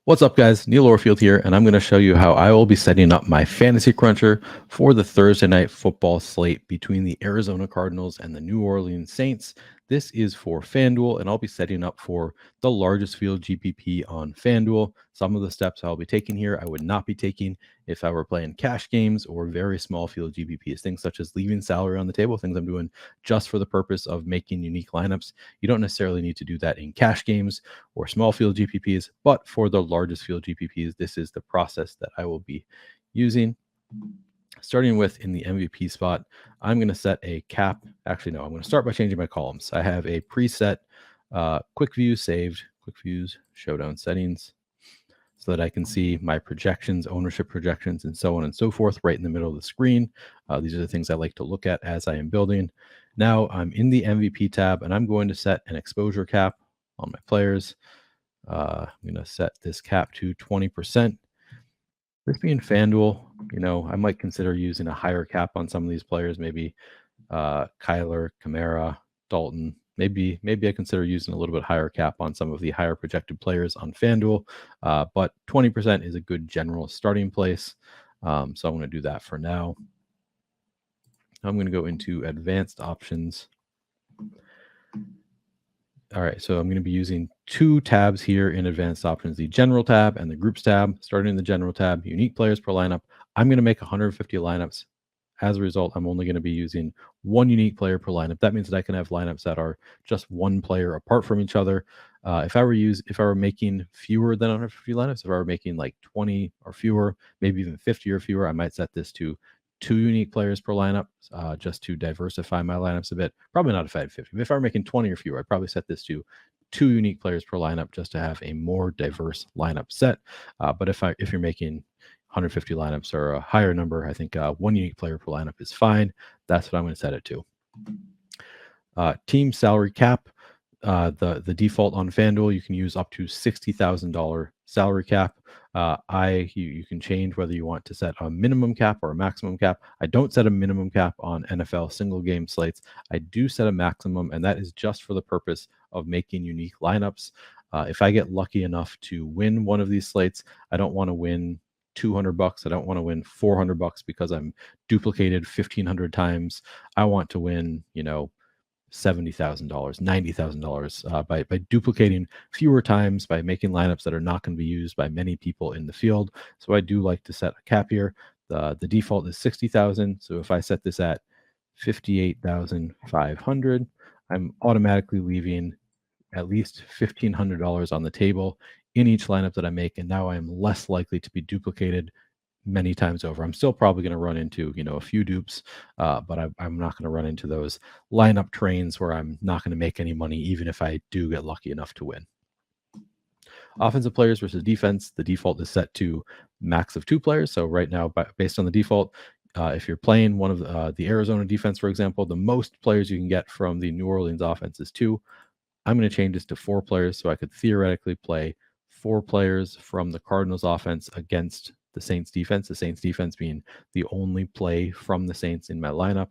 What's up, guys? Neil Orfield here, and I'm going to show you how I will be setting up my fantasy cruncher for the Thursday night football slate between the Arizona Cardinals and the New Orleans Saints. This is for FanDuel, and I'll be setting up for the largest field GPP on FanDuel. Some of the steps I'll be taking here, I would not be taking if I were playing cash games or very small field GPPs, things such as leaving salary on the table, things I'm doing just for the purpose of making unique lineups. You don't necessarily need to do that in cash games or small field GPPs, but for the largest field GPPs, this is the process that I will be using. Starting with in the MVP spot, I'm going to set a cap. Actually, no, I'm going to start by changing my columns. I have a preset quick view saved, quick views, showdown settings, so that I can see my projections, ownership projections, and so on and so forth right in the middle of the screen. These are the things I like to look at as I am building. Now I'm in the MVP tab, and I'm going to set an exposure cap on my players. I'm going to set this cap to 20%. This being FanDuel, I might consider using a higher cap on some of these players, maybe Kyler, Kamara, Dalton. Maybe I consider using a little bit higher cap on some of the higher projected players on FanDuel, but 20% is a good general starting place. So I'm going to do that for now. I'm going to go into advanced options. All right, so I'm going to be using two tabs here in advanced options, the general tab and the groups tab. Starting in the general tab, unique players per lineup. I'm going to make 150 lineups. As a result, I'm only going to be using one unique player per lineup. That means that I can have lineups that are just one player apart from each other. If I were making fewer than 150 lineups, if I were making like 20 or fewer, maybe even 50 or fewer, I might set this to 2 unique players per lineup, just to diversify my lineups a bit. Probably not if I had 50. If I were making 20 or fewer, I'd probably set this to 2 unique players per lineup just to have a more diverse lineup set. But if you're making 150 lineups or a higher number, I think 1 unique player per lineup is fine. That's what I'm going to set it to. Team salary cap. The default on FanDuel, you can use up to $60,000 salary cap. You can change whether you want to set a minimum cap or a maximum cap. I don't set a minimum cap on NFL single game slates. I do set a maximum, and that is just for the purpose of making unique lineups. If I get lucky enough to win one of these slates, I don't want to win $200. I don't want to win $400 because I'm duplicated 1,500 times. I want to win, $70,000, $90,000 by duplicating fewer times, by making lineups that are not going to be used by many people in the field. So I do like to set a cap here. The default is 60,000. So if I set this at 58,500, I'm automatically leaving at least $1,500 on the table in each lineup that I make, and now I am less likely to be duplicated many times over. I'm still probably going to run into, a few dupes, but I'm not going to run into those lineup trains where I'm not going to make any money, even if I do get lucky enough to win. Offensive players versus defense, the default is set to max of 2 players. So right now, based on the default, if you're playing one of the Arizona defense, for example, the most players you can get from the New Orleans offense is 2. I'm going to change this to 4 players, so I could theoretically play 4 players from the Cardinals offense against the Saints defense being the only play from the Saints in my lineup.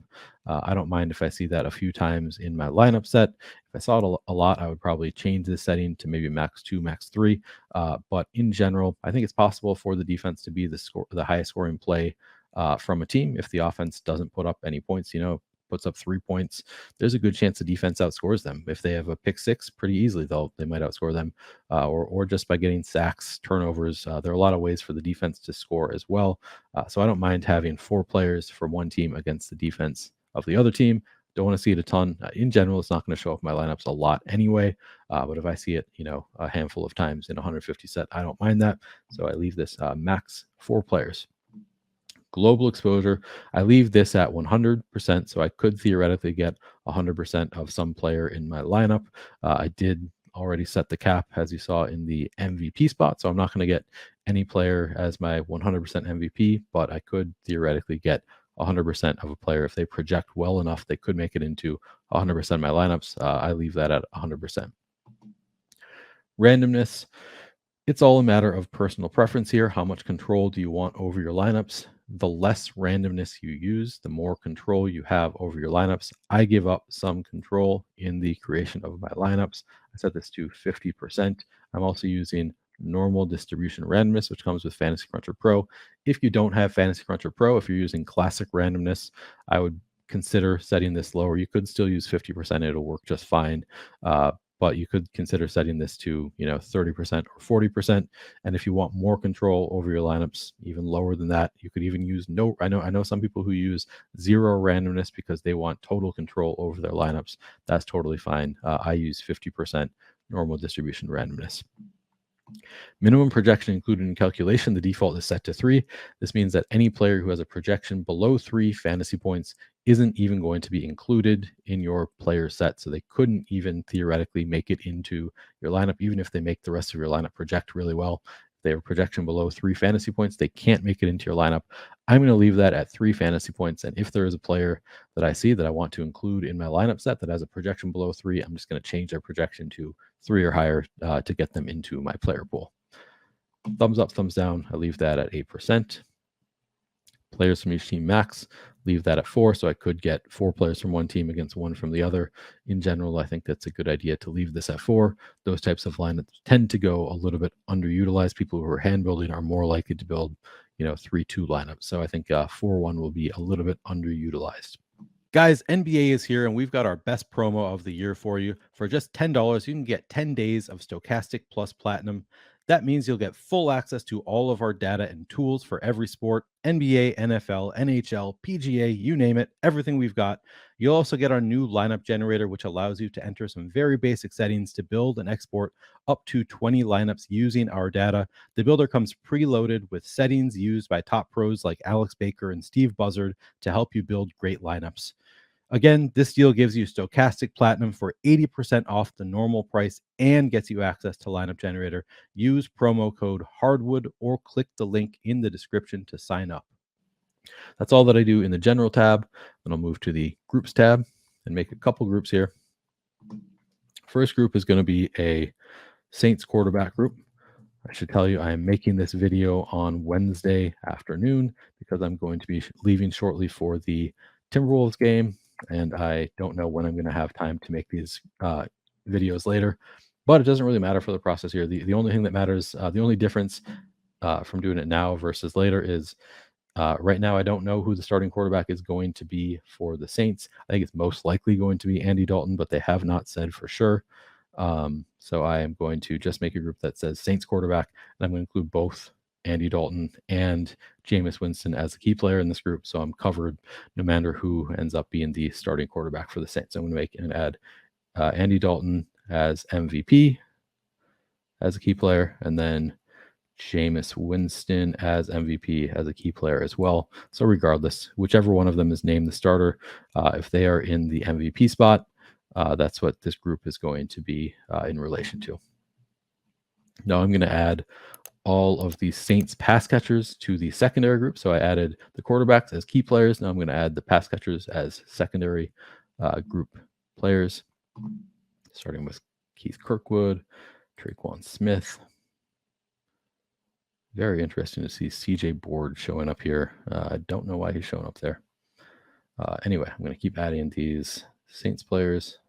I don't mind if I see that a few times in my lineup set. If I saw it a lot, I would probably change this setting to maybe max 2, max 3. But in general, I think it's possible for the defense to be the highest scoring play from a team if the offense doesn't put up any points. Puts up 3 points, there's a good chance the defense outscores them. If they have a pick 6, pretty easily they might outscore them, or just by getting sacks, turnovers. There are a lot of ways for the defense to score as well. So I don't mind having 4 players from one team against the defense of the other team. Don't want to see it a ton. In general, it's not going to show up in my lineups a lot anyway. But if I see it, a handful of times in 150 set, I don't mind that. So I leave this max 4 players. Global exposure, I leave this at 100%, so I could theoretically get 100% of some player in my lineup. I did already set the cap, as you saw in the MVP spot, so I'm not going to get any player as my 100% MVP, but I could theoretically get 100% of a player. If they project well enough, they could make it into 100% of my lineups. I leave that at 100%. Randomness, it's all a matter of personal preference here. How much control do you want over your lineups? The less randomness you use, the more control you have over your lineups. I give up some control in the creation of my lineups. I set this to 50%. I'm also using normal distribution randomness, which comes with Fantasy Cruncher Pro. If you don't have Fantasy Cruncher Pro, if you're using classic randomness, I would consider setting this lower. You could still use 50%. It'll work just fine. But you could consider setting this to 30% or 40%. And if you want more control over your lineups, even lower than that, you could even use no. I know some people who use zero randomness because they want total control over their lineups. That's totally fine. I use 50% normal distribution randomness. Minimum projection included in calculation, the default is set to 3. This means that any player who has a projection below 3 fantasy points isn't even going to be included in your player set. So they couldn't even theoretically make it into your lineup, even if they make the rest of your lineup project really well. If they have a projection below 3 fantasy points, they can't make it into your lineup. I'm going to leave that at 3 fantasy points. And if there is a player that I see that I want to include in my lineup set that has a projection below 3, I'm just going to change their projection to 3 or higher to get them into my player pool. Thumbs up, thumbs down, I leave that at 8%. Players from each team max, leave that at 4. So I could get 4 players from one team against 1 from the other. In general, I think that's a good idea to leave this at 4. Those types of lineups tend to go a little bit underutilized. People who are hand building are more likely to build 3-2 lineups. So I think 4-1 will be a little bit underutilized. Guys, NBA is here, and we've got our best promo of the year for you. For just $10, you can get 10 days of Stokastic plus Platinum. That means you'll get full access to all of our data and tools for every sport, NBA, NFL, NHL, PGA, you name it, everything we've got. You'll also get our new lineup generator, which allows you to enter some very basic settings to build and export up to 20 lineups using our data. The builder comes preloaded with settings used by top pros like Alex Baker and Steve Buzzard to help you build great lineups. Again, this deal gives you Stokastic Platinum for 80% off the normal price and gets you access to Lineup Generator. Use promo code HARDWOOD or click the link in the description to sign up. That's all that I do in the General tab. Then I'll move to the Groups tab and make a couple groups here. First group is going to be a Saints quarterback group. I should tell you I am making this video on Wednesday afternoon because I'm going to be leaving shortly for the Timberwolves game. And I don't know when I'm going to have time to make these videos later, but it doesn't really matter for the process here. The only thing that matters, the only difference from doing it now versus later is right now I don't know who the starting quarterback is going to be for the Saints. I think it's most likely going to be Andy Dalton, but they have not said for sure. So I am going to just make a group that says Saints quarterback, and I'm going to include both Andy Dalton and Jameis Winston as a key player in this group. So I'm covered no matter who ends up being the starting quarterback for the Saints. I'm going to make and add Andy Dalton as MVP as a key player, and then Jameis Winston as MVP as a key player as well. So regardless, whichever one of them is named the starter, if they are in the MVP spot, that's what this group is going to be in relation to. Now I'm going to add all of the Saints pass catchers to the secondary group. So I added the quarterbacks as key players. Now I'm going to add the pass catchers as secondary group players, starting with Keith Kirkwood, Traquan Smith. Very interesting to see CJ Board showing up here. I don't know why he's showing up there. Anyway, I'm going to keep adding these Saints players.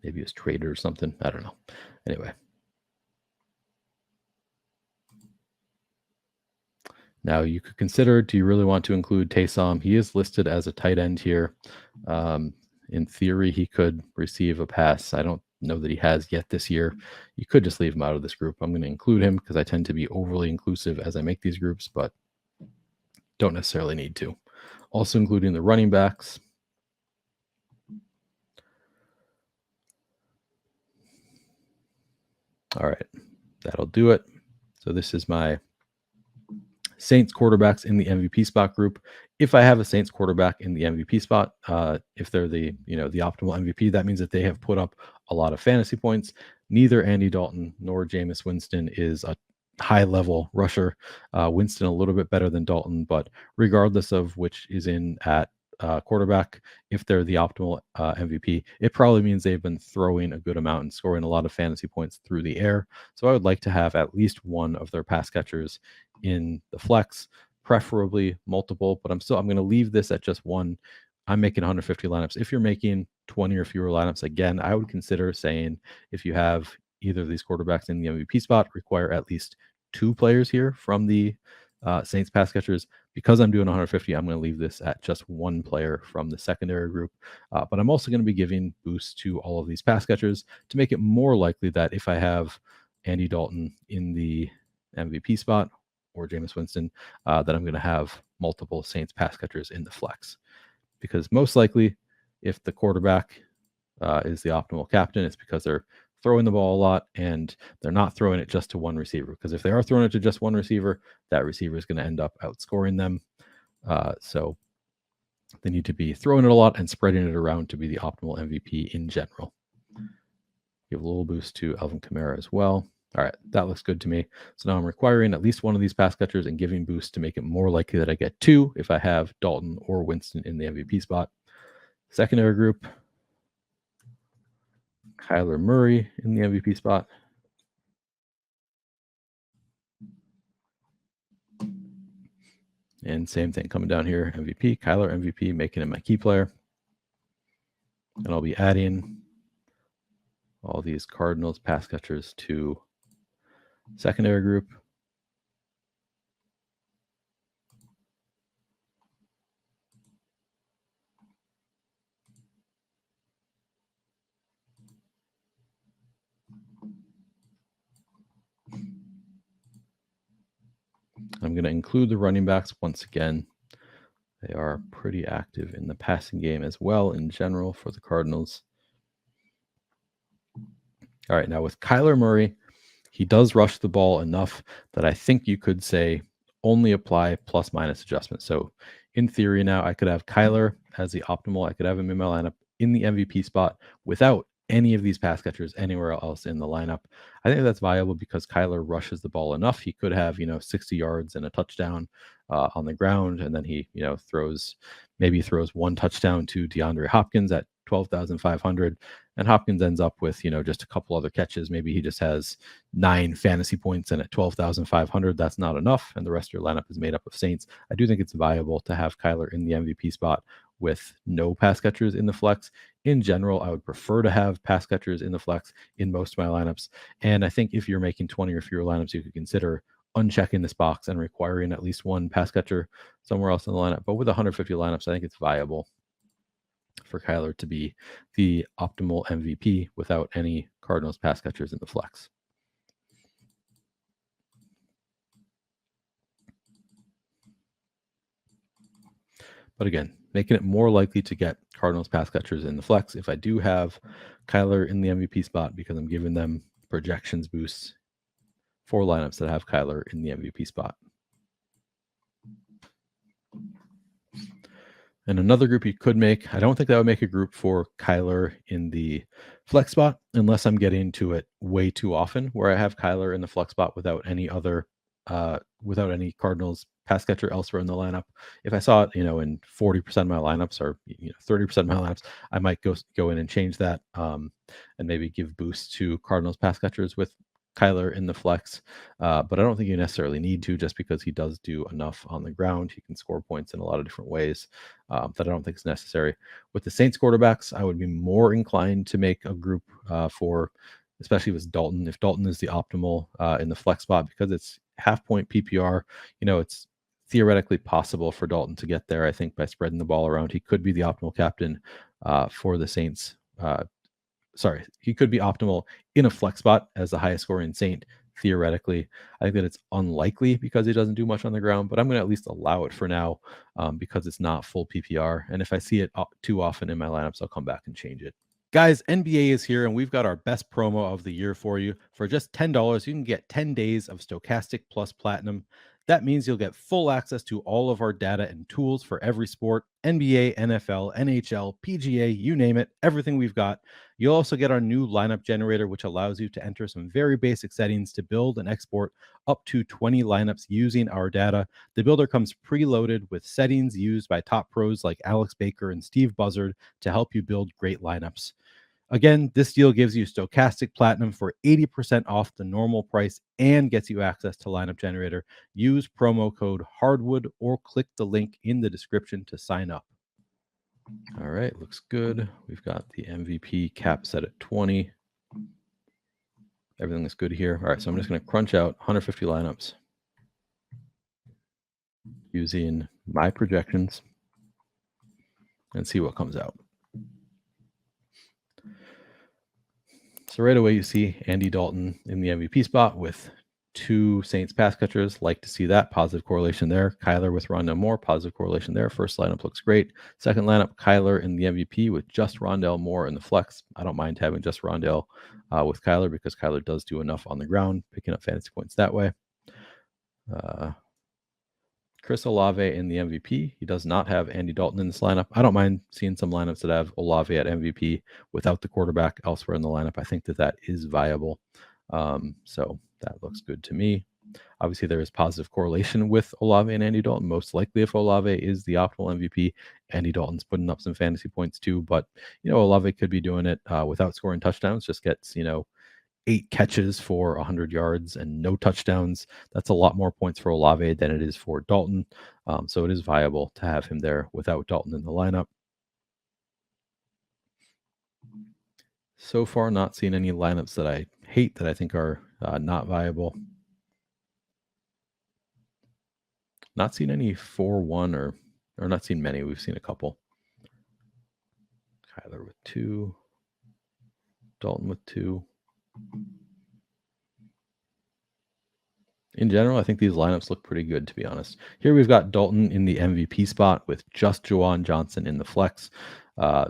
Maybe it's Trader or something. I don't know. Anyway. Now you could consider, do you really want to include Taysom? He is listed as a tight end here. In theory, he could receive a pass. I don't know that he has yet this year. You could just leave him out of this group. I'm going to include him because I tend to be overly inclusive as I make these groups, but don't necessarily need to. Also including the running backs. All right, that'll do it. So this is my Saints quarterbacks in the MVP spot group. If I have a Saints quarterback in the MVP spot, if they're the optimal MVP, that means that they have put up a lot of fantasy points. Neither Andy Dalton nor Jameis Winston is a high-level rusher. Winston a little bit better than Dalton, but regardless of which is in at quarterback, if they're the optimal MVP, it probably means they've been throwing a good amount and scoring a lot of fantasy points through the air. So I would like to have at least one of their pass catchers in the flex, preferably multiple, but I'm going to leave this at just one. I'm making 150 lineups. If you're making 20 or fewer lineups, again, I would consider saying if you have either of these quarterbacks in the MVP spot, require at least 2 players here from the Saints pass catchers. Because I'm doing 150, I'm going to leave this at just 1 player from the secondary group. But I'm also going to be giving boosts to all of these pass catchers to make it more likely that if I have Andy Dalton in the MVP spot or Jameis Winston, that I'm going to have multiple Saints pass catchers in the flex. Because most likely, if the quarterback is the optimal captain, it's because they're throwing the ball a lot and they're not throwing it just to one receiver. Because if they are throwing it to just one receiver, that receiver is going to end up outscoring them. So they need to be throwing it a lot and spreading it around to be the optimal MVP in general. Give a little boost to Alvin Kamara as well. All right, that looks good to me. So now I'm requiring at least one of these pass catchers and giving boosts to make it more likely that I get 2 if I have Dalton or Winston in the MVP spot. Secondary group, Kyler Murray in the MVP spot. And same thing coming down here, MVP, Kyler MVP, making him my key player. And I'll be adding all these Cardinals pass catchers to secondary group. I'm going to include the running backs once again. They are pretty active in the passing game as well in general for the Cardinals. All right, now with Kyler Murray, he does rush the ball enough that I think you could say only apply plus minus adjustments. So in theory now, I could have Kyler as the optimal. I could have him in my lineup in the MVP spot without any of these pass catchers anywhere else in the lineup. I think that's viable because Kyler rushes the ball enough. He could have, 60 yards and a touchdown on the ground. And then he, throws 1 touchdown to DeAndre Hopkins at 12,500. And Hopkins ends up with, just a couple other catches. Maybe he just has 9 fantasy points, and at 12,500, that's not enough. And the rest of your lineup is made up of Saints. I do think it's viable to have Kyler in the MVP spot with no pass catchers in the flex. In general, I would prefer to have pass catchers in the flex in most of my lineups. And I think if you're making 20 or fewer lineups, you could consider unchecking this box and requiring at least 1 pass catcher somewhere else in the lineup. But with 150 lineups, I think it's viable for Kyler to be the optimal MVP without any Cardinals pass catchers in the flex. But again, making it more likely to get Cardinals pass catchers in the flex if I do have Kyler in the MVP spot, because I'm giving them projections boosts for lineups that have Kyler in the MVP spot. And another group you could make, I don't think that would make a group for Kyler in the flex spot unless I'm getting to it way too often, where I have Kyler in the flex spot without any Cardinals pass catcher elsewhere in the lineup. If I saw it, in 40% of my lineups or 30% of my lineups, I might go in and change that and maybe give boosts to Cardinals pass catchers with Kyler in the flex, but I don't think you necessarily need to, just because he does do enough on the ground. He can score points in a lot of different ways that I don't think is necessary. With the Saints quarterbacks, I would be more inclined to make a group for, especially with Dalton. If Dalton is the optimal in the flex spot, because it's half-point PPR, it's theoretically possible for Dalton to get there. I think by spreading the ball around, he could be the optimal captain for the Saints. He could be optimal in a flex spot as the highest scoring Saint, theoretically. I think that it's unlikely because he doesn't do much on the ground, but I'm going to at least allow it for now because it's not full PPR. And if I see it too often in my lineups, I'll come back and change it. Guys, NBA is here, and we've got our best promo of the year for you. For just $10, you can get 10 days of Stokastic plus Platinum. That means you'll get full access to all of our data and tools for every sport: NBA, NFL, NHL, PGA, you name it, everything we've got. You'll also get our new lineup generator, which allows you to enter some very basic settings to build and export up to 20 lineups using our data. The builder comes preloaded with settings used by top pros like Alex Baker and Steve Buzzard to help you build great lineups. Again, this deal gives you Stokastic Platinum for 80% off the normal price and gets you access to Lineup Generator. Use promo code HARDWOOD or click the link in the description to sign up. All right, looks good. We've got the MVP cap set at 20. Everything is good here. All right, so I'm just going to crunch out 150 lineups using my projections and see what comes out. So right away, you see Andy Dalton in the MVP spot with 2 Saints pass catchers. Like to see that. Positive correlation there. Kyler with Rondale Moore. Positive correlation there. First lineup looks great. Second lineup, Kyler in the MVP with just Rondale Moore in the flex. I don't mind having just Rondale with Kyler because Kyler does do enough on the ground, picking up fantasy points that way. Chris Olave in the MVP. He does not have Andy Dalton in this lineup. I don't mind seeing some lineups that have Olave at MVP without the quarterback elsewhere in the lineup. I think that is viable. So that looks good to me. Obviously, there is positive correlation with Olave and Andy Dalton. Most likely, if Olave is the optimal MVP, Andy Dalton's putting up some fantasy points too. But, Olave could be doing it without scoring touchdowns, just gets, 8 catches for 100 yards and no touchdowns. That's a lot more points for Olave than it is for Dalton. So it is viable to have him there without Dalton in the lineup. So far, not seeing any lineups that I hate that I think are not viable. Not seen any 4-1 or not seen many. We've seen a couple. Kyler with 2. Dalton with 2. In general, I think these lineups look pretty good, to be honest. Here we've got Dalton in the MVP spot with just Juwan Johnson in the flex.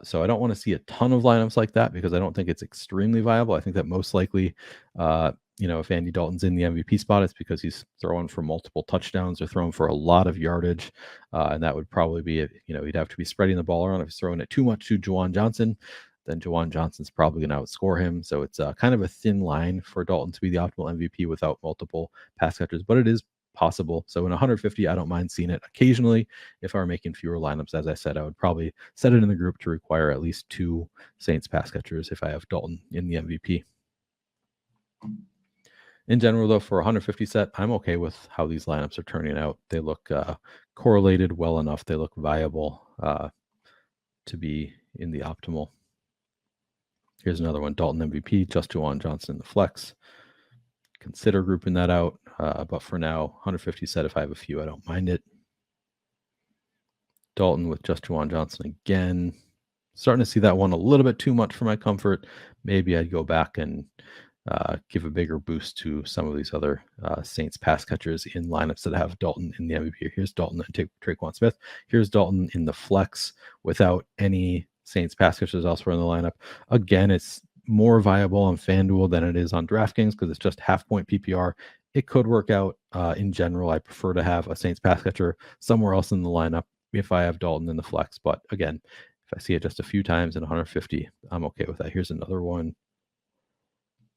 So I don't want to see a ton of lineups like that because I don't think it's extremely viable. I think that most likely, if Andy Dalton's in the MVP spot, it's because he's throwing for multiple touchdowns or throwing for a lot of yardage. And that would probably be, he'd have to be spreading the ball around. If he's throwing it too much to Juwan Johnson, then Juwan Johnson's probably going to outscore him. So it's kind of a thin line for Dalton to be the optimal MVP without multiple pass catchers, but it is possible. So in 150, I don't mind seeing it occasionally. If I were making fewer lineups, as I said, I would probably set it in the group to require at least 2 Saints pass catchers if I have Dalton in the MVP. In general, though, for 150 set, I'm okay with how these lineups are turning out. They look correlated well enough. They look viable to be in the optimal. Here's another one, Dalton MVP, just Juwan Johnson in the flex. Consider grouping that out. But for now, 150 set, if I have a few, I don't mind it. Dalton with just Juwan Johnson again. Starting to see that one a little bit too much for my comfort. Maybe I'd go back and give a bigger boost to some of these other Saints pass catchers in lineups that have Dalton in the MVP. Here's Dalton and Traquan Smith. Here's Dalton in the flex without any Saints pass catchers elsewhere in the lineup. Again, it's more viable on FanDuel than it is on DraftKings because it's just half-point PPR. It could work out. In general, I prefer to have a Saints pass catcher somewhere else in the lineup if I have Dalton in the flex. But again, if I see it just a few times in 150, I'm okay with that. Here's another one.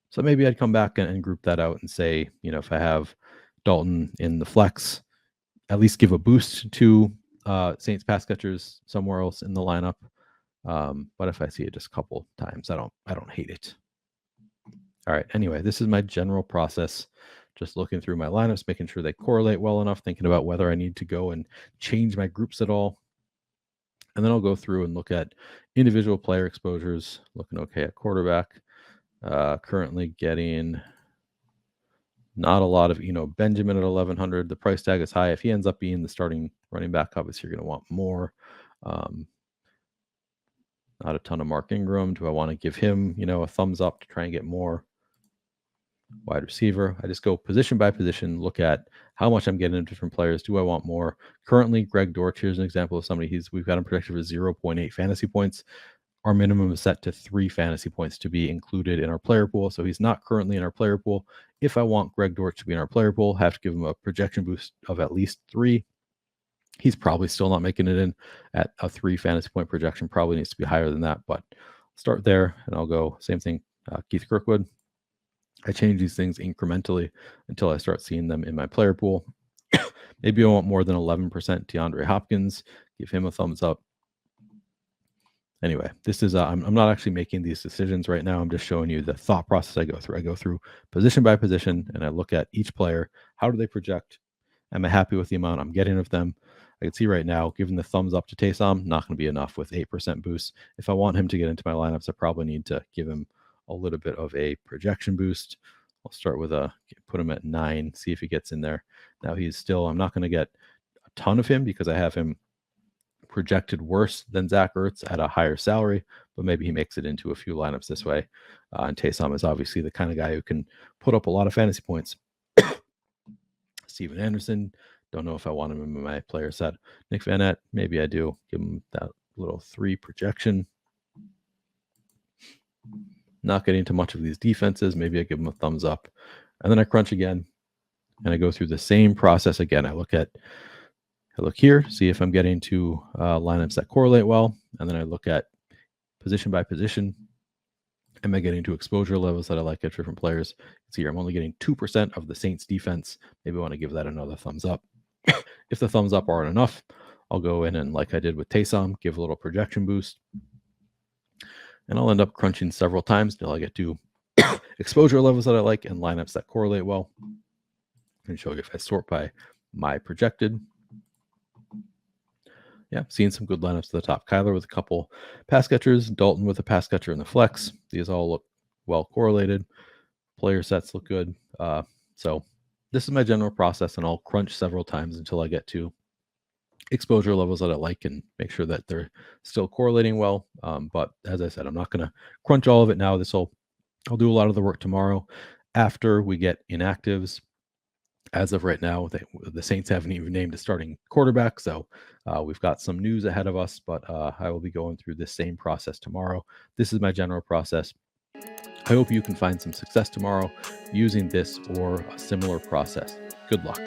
So maybe I'd come back and group that out and say, if I have Dalton in the flex, at least give a boost to Saints pass catchers somewhere else in the lineup. But if I see it just a couple times, I don't hate it. All right. Anyway, this is my general process. Just looking through my lineups, making sure they correlate well enough, thinking about whether I need to go and change my groups at all. And then I'll go through and look at individual player exposures, looking okay at quarterback. Currently getting not a lot of Benjamin at 1,100. The price tag is high. If he ends up being the starting running back, obviously you're going to want more. Not a ton of Mark Ingram. Do I want to give him, a thumbs up to try and get more? Wide receiver. I just go position by position, look at how much I'm getting into different players. Do I want more? Currently, Greg Dorch, here's an example of somebody we've got him projected for 0.8 fantasy points. Our minimum is set to 3 fantasy points to be included in our player pool. So he's not currently in our player pool. If I want Greg Dorch to be in our player pool, I have to give him a projection boost of at least 3. He's probably still not making it in at a 3 fantasy point projection. Probably needs to be higher than that, but start there and I'll go same thing. Keith Kirkwood. I change these things incrementally until I start seeing them in my player pool. Maybe I want more than 11% Deandre Hopkins. Give him a thumbs up. Anyway, this is I'm not actually making these decisions right now. I'm just showing you the thought process I go through. I go through position by position and I look at each player. How do they project? Am I happy with the amount I'm getting of them? I can see right now, giving the thumbs up to Taysom, not going to be enough with 8% boost. If I want him to get into my lineups, I probably need to give him a little bit of a projection boost. I'll start with put him at 9, see if he gets in there. Now I'm not going to get a ton of him because I have him projected worse than Zach Ertz at a higher salary, but maybe he makes it into a few lineups this way. And Taysom is obviously the kind of guy who can put up a lot of fantasy points. Steven Anderson, don't know if I want him in my player set. Nick Van maybe I do. Give him that little 3 projection. Not getting into much of these defenses. Maybe I give him a thumbs up. And then I crunch again. And I go through the same process again. I look here, see if I'm getting to lineups that correlate well. And then I look at position by position. Am I getting to exposure levels that I like at different players? See here, I'm only getting 2% of the Saints defense. Maybe I want to give that another thumbs up. If the thumbs up aren't enough, I'll go in and, like I did with Taysom, give a little projection boost. And I'll end up crunching several times until I get to exposure levels that I like and lineups that correlate well. And show you if I sort by my projected. Yeah, seeing some good lineups to the top. Kyler with a couple pass catchers, Dalton with a pass catcher in the flex. These all look well correlated. Player sets look good. So this is my general process, and I'll crunch several times until I get to exposure levels that I like and make sure that they're still correlating well. But as I said, I'm not going to crunch all of it now. I'll do a lot of the work tomorrow after we get inactives. As of right now, the Saints haven't even named a starting quarterback, so we've got some news ahead of us, but I will be going through this same process tomorrow. This is my general process. I hope you can find some success tomorrow using this or a similar process. Good luck.